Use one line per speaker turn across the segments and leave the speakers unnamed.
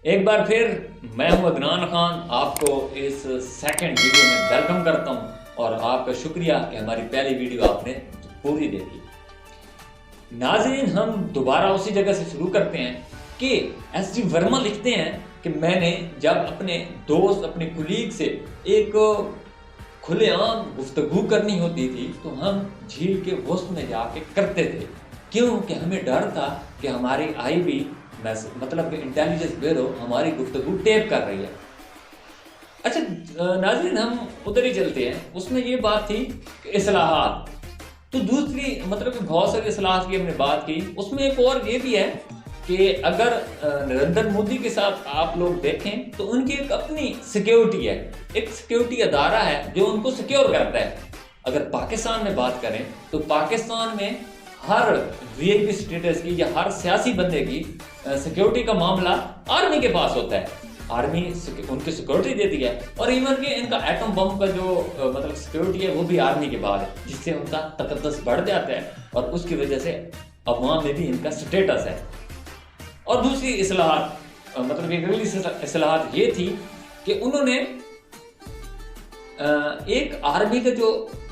एक बार फिर मैं हूं अदनान खान, आपको इस सेकंड वीडियो में वेलकम करता हूं और आपका शुक्रिया कि हमारी पहली वीडियो आपने पूरी देखी। नाज़रीन, हम दोबारा उसी जगह से शुरू करते हैं कि एस.डी. वर्मा लिखते हैं कि मैंने जब अपने दोस्त, अपने कुलीग से एक खुलेआम गुफ्तगू करनी होती थी तो हम झील के वसत में जाके करते थे, क्योंकि हमें डर था कि हमारी आईबी मतलब कि इंटेलिजेंस ब्यूरो हमारी गुफ्तगू टेप कर रही है। अच्छा नाज़रीन, हम उधर ही चलते हैं। उसमें ये बात थी कि इस्लाहात, तो दूसरी मतलब कि बहुत सारी इस्लाहात की हमने बात की। उसमें एक और ये भी है कि अगर नरेंद्र मोदी के साथ आप लोग देखें तो उनकी एक अपनी सिक्योरिटी है, एक सिक्योरिटी अदारा है जो उनको सिक्योर करता है। अगर पाकिस्तान में बात करें तो पाकिस्तान में हर वीआईपी स्टेटस की या हर सियासी बंदे की सिक्योरिटी का मामला आर्मी के पास होता है। आर्मी उनकी सिक्योरिटी देती है और इवन के इनका एटम बम का जो मतलब सिक्योरिटी है वो भी आर्मी के बाद है, जिससे उनका तकद्दुस बढ़ जाता है और उसकी वजह से अवाम में भी इनका स्टेटस है। और दूसरी इस्लाहात मतलब एक अगली इस्लाहात ये थी कि उन्होंने एक आर्मी का जो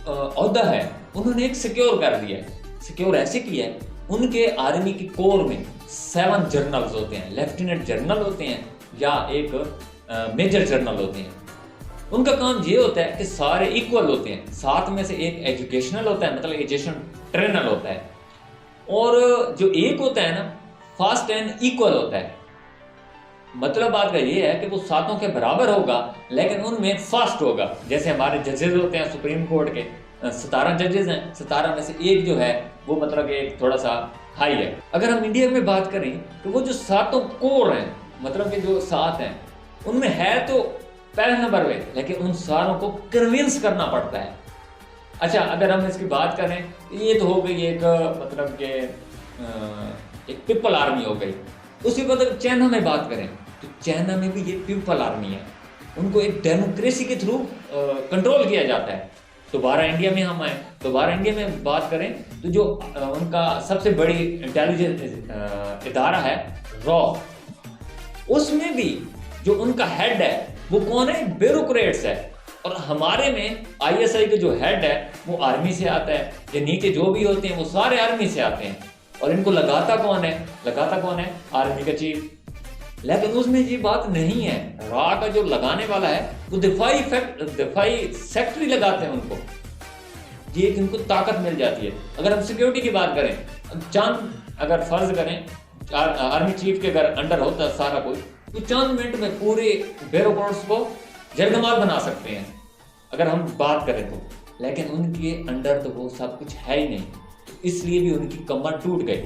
ओहदा है उन्होंने एक सिक्योर कर दिया है। सिक्योर ऐसे किया है, उनके आर्मी की कोर में 7 जनरल्स होते हैं, लेफ्टिनेंट जनरल होते हैं या एक मेजर जनरल होते हैं। उनका काम ये होता है कि सारे इक्वल होते हैं, साथ में से एक एजुकेशनल होता है, मतलब एजुकेशन ट्रेनर होता है, और जो एक होता है ना फास्ट एंड इक्वल होता है। मतलब बात का ये है कि वो सातों के बराबर होगा लेकिन उनमें फास्ट होगा। जैसे हमारे जजेस होते हैं सुप्रीम कोर्ट के 17 जजेस हैं, 17 में से एक जो है वो मतलब एक थोड़ा सा हाई है। अगर हम इंडिया में बात करें तो वो जो सातों कोर हैं, मतलब कि जो 7 हैं, उनमें है तो पहले नंबर पे, लेकिन उन सारों को कन्विंस करना पड़ता है। अच्छा, अगर हम इसकी बात करें, ये तो हो गई एक मतलब के एक पीपल आर्मी हो गई। उसी बाद अगर चाइना में बात करें तो चाइना में भी ये पीपल आर्मी है, उनको एक डेमोक्रेसी के थ्रू कंट्रोल किया जाता है। दोबारा इंडिया में हम आए, दोबारा इंडिया में बात करें तो जो उनका सबसे बड़ी इंटेलिजेंस इदारा है रॉ, उसमें भी जो उनका हेड है वो कौन है? ब्यूरोक्रेट्स है। और हमारे में आईएसआई का जो हेड है वो आर्मी से आता है, या नीचे जो भी होते हैं वो सारे आर्मी से आते हैं। और इनको लगाता कौन है? लगाता कौन है? आर्मी का चीफ। लेकिन उसमें ये बात नहीं है, रॉ का जो लगाने वाला है वो दिफाई सेक्रेटरी लगाते हैं उनको, ये इनको ताकत मिल जाती है। अगर हम सिक्योरिटी की बात करें, चंद अगर फर्ज करें आर्मी चीफ के अगर अंडर होता सारा कुछ, तो चंद मिनट में पूरे ब्यूरोक्रेट्स को जरगमाल बना सकते हैं अगर हम बात करें तो। लेकिन उनके अंडर तो वो सब कुछ है ही नहीं, तो इसलिए भी उनकी कमर टूट गई।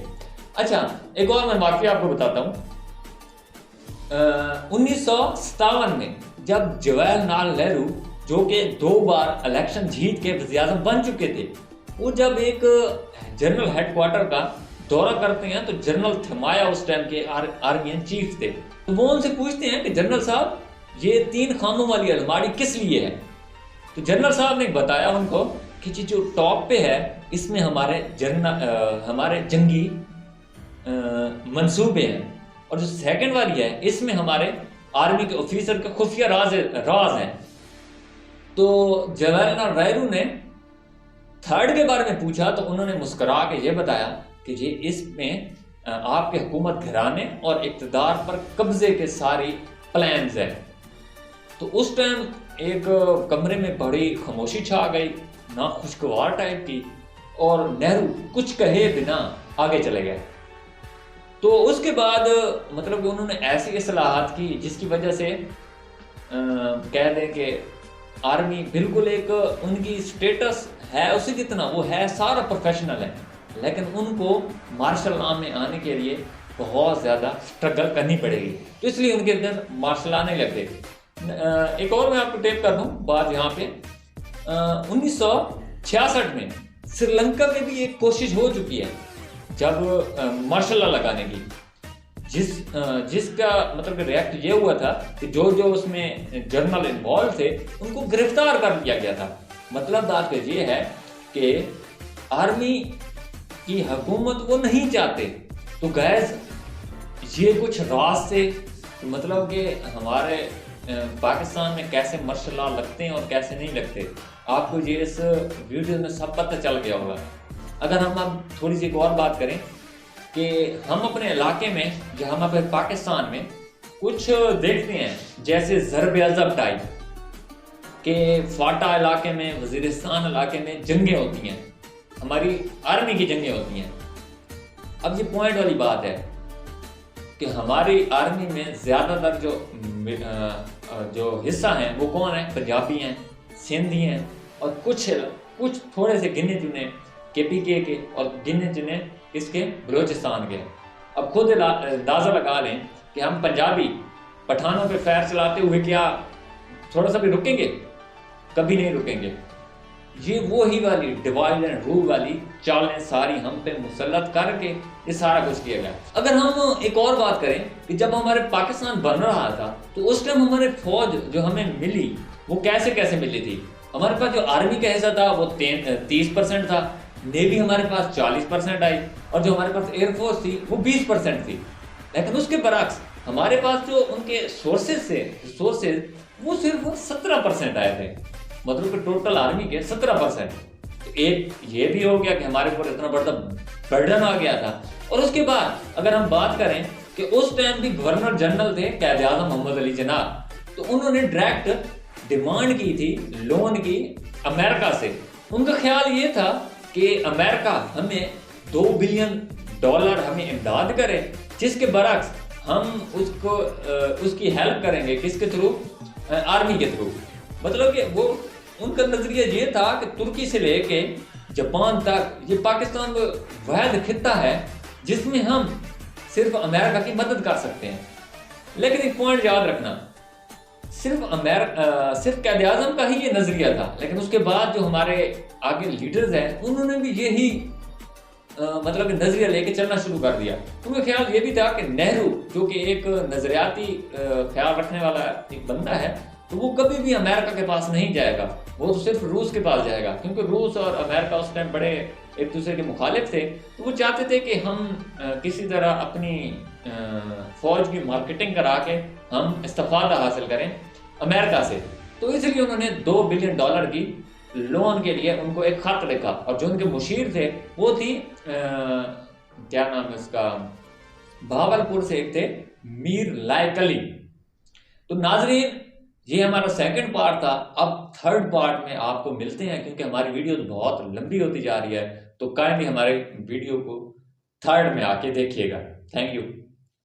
अच्छा, एक और मैं वाकया आपको बताता हूँ। 1957 में जब जवाहरलाल नेहरू, जो कि 2 बार इलेक्शन जीत के वज़ीर-ए-आज़म बन चुके थे, वो जब एक जनरल हेडक्वार्टर का दौरा करते हैं तो जनरल थिमाया उस टाइम के आर्मी चीफ थे। तो वो उनसे पूछते हैं कि जनरल साहब, ये 3 खानों वाली अलमारी किस लिए है? तो जनरल साहब ने बताया उनको कि जो टॉप पे है इसमें हमारे जंगी मंसूबे हैं, और जो सेकंड वाली है इसमें हमारे आर्मी के ऑफिसर के खुफिया राज हैं। तो जवाहरलाल नेहरू ने थर्ड के बारे में पूछा तो उन्होंने मुस्कुरा के ये बताया कि ये इसमें आपके हुकूमत घराने और इक़्तिदार पर कब्जे के सारी प्लान्स हैं। तो उस टाइम एक कमरे में बड़ी खामोशी छा गई, ना खुशगवार टाइप की, और नेहरू कुछ कहे बिना आगे चले गए। तो उसके बाद मतलब कि उन्होंने ऐसी इस्लाहात की जिसकी वजह से कह दें कि आर्मी बिल्कुल एक उनकी स्टेटस है उसी जितना वो है, सारा प्रोफेशनल है, लेकिन उनको मार्शल लॉ में आने के लिए बहुत ज़्यादा स्ट्रगल करनी पड़ेगी, तो इसलिए उनके अंदर मार्शल लॉ नहीं लगते। एक और मैं आपको टेप कर दूँ बात यहाँ पे। 1966 में श्रीलंका में भी एक कोशिश हो चुकी है जब मार्शल लॉ लगाने की, जिसका मतलब रिएक्ट ये हुआ था कि जो उसमें जर्नल इन्वॉल्व थे उनको गिरफ्तार कर लिया गया था। मतलब बात ये है कि आर्मी की हुकूमत वो नहीं चाहते, तो गैस ये कुछ राज से तो मतलब कि हमारे पाकिस्तान में कैसे मार्शल लॉ लगते हैं और कैसे नहीं लगते, आपको ये इस वीडियो में सब पता चल गया होगा। अगर हम अब थोड़ी सी एक और बात करें कि हम अपने इलाके में या हम अपने पाकिस्तान में कुछ देखते हैं जैसे ज़रब-ए-अज़ब टाइप के फाटा इलाके में, वजीरिस्तान इलाके में जंगें होती हैं, हमारी आर्मी की जंगें होती हैं। अब ये पॉइंट वाली बात है कि हमारी आर्मी में ज़्यादातर जो हिस्सा हैं वो कौन है? पंजाबी हैं, सिंधी हैं और कुछ थोड़े से गिने चुने KPK के और गिने चुने किसके? बलोचिस्तान के। अब खुद अंदाज़ा लगा लें कि हम पंजाबी पठानों पे फैर चलाते हुए क्या थोड़ा सा भी रुकेंगे? कभी नहीं रुकेंगे। ये वो ही वाली डिवाइड एंड रूल वाली चालें सारी हम पे मुसल्लत करके ये सारा कुछ किया गया। अगर हम एक और बात करें कि जब हमारे पाकिस्तान बन रहा था तो उस टाइम हमारे फौज जो हमें मिली वो कैसे कैसे मिली थी? हमारे पास जो आर्मी का हिस्सा था वो 30% था, नेवी हमारे पास 40% आई और जो हमारे पास एयरफोर्स थी वो 20% थी। लेकिन उसके बरक्स हमारे पास जो उनके सोर्सेज वो सिर्फ 17% आए थे, मतलब कि टोटल आर्मी के 17%। तो एक ये भी हो गया कि हमारे ऊपर इतना बड़ा बर्डन आ गया था। और उसके बाद अगर हम बात करें कि उस टाइम भी गवर्नर जनरल थे कायद-ए-आज़म मोहम्मद अली जिन्ना, तो उन्होंने डायरेक्ट डिमांड की थी लोन की अमेरिका से। उनका ख्याल ये था कि अमेरिका हमें $2 बिलियन हमें इमदाद करे, जिसके बरक्स हम उसकी हेल्प करेंगे किसके थ्रू? आर्मी के थ्रू। मतलब कि वो उनका नजरिया ये था कि तुर्की से लेके जापान तक ये पाकिस्तान वाहिद खित्ता है जिसमें हम सिर्फ अमेरिका की मदद कर सकते हैं। लेकिन एक पॉइंट याद रखना, सिर्फ कायद-ए-आज़म का ही ये नजरिया था, लेकिन उसके बाद जो हमारे आगे लीडर्स हैं उन्होंने भी यही मतलब कि नजरिया लेके चलना शुरू कर दिया। उनका ख्याल ये भी था कि नेहरू जो कि एक नजरियाती ख्याल रखने वाला एक बंदा है, तो वो कभी भी अमेरिका के पास नहीं जाएगा, वो तो सिर्फ रूस के पास जाएगा, क्योंकि रूस और अमेरिका उस टाइम बड़े एक दूसरे के मुखालिफ थे। तो वो चाहते थे कि हम किसी तरह अपनी फौज की मार्केटिंग करा के हम इस्तिफादा हासिल करें अमेरिका से। तो इसलिए उन्होंने $2 बिलियन की लोन के लिए उनको एक खत लिखा, और जो उनके मुशीर थे वो थी क्या नाम है उसका, भावलपुर से एक थे मीर लायक अली। तो नाजरीन, ये हमारा सेकंड पार्ट था। अब थर्ड पार्ट में आपको मिलते हैं, क्योंकि हमारी वीडियो बहुत लंबी होती जा रही है। तो काइंडली हमारे वीडियो को थर्ड में आके देखिएगा। Thank you.